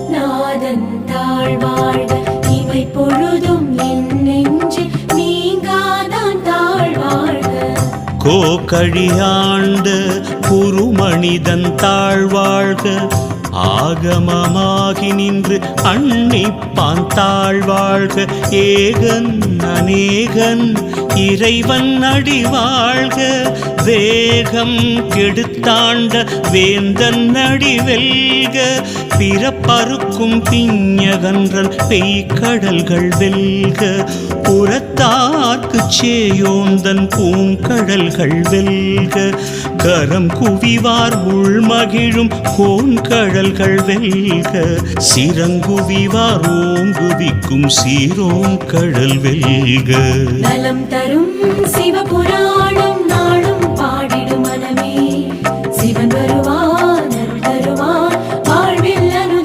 நாதன் தாழ்வாழ்க இவை பொழுதும் என் நெஞ்சில் நீங்காதான் தாழ்வாழ்க. கோகழியாண்ட குருமனிதன் தாழ்வாழ்க ஆகமமாகி நின்று அன்னிப்பான் தாழ்வாழ்க. ஏகன் அநேகன் இறைவன் அடிவாழ்க வேகம் கெடுத்தாண்ட வேந்தன் அடிவெல்க. பிறப்பறுக்கும் பிஞகன்றன் பெய்கடல்கள் வெல்க புறத்தார்க்கு சேயோந்தன் பூங்கடல்கள் வெல்க. கரம் குவிவார் உள்மகிழும் கோன்கடல்கள் வெல்க சிறங்குவிவார் ஓங்குவிக்கும் சீரோன் கடல் வெல்க. நலம் தரும் சிவபுராணம்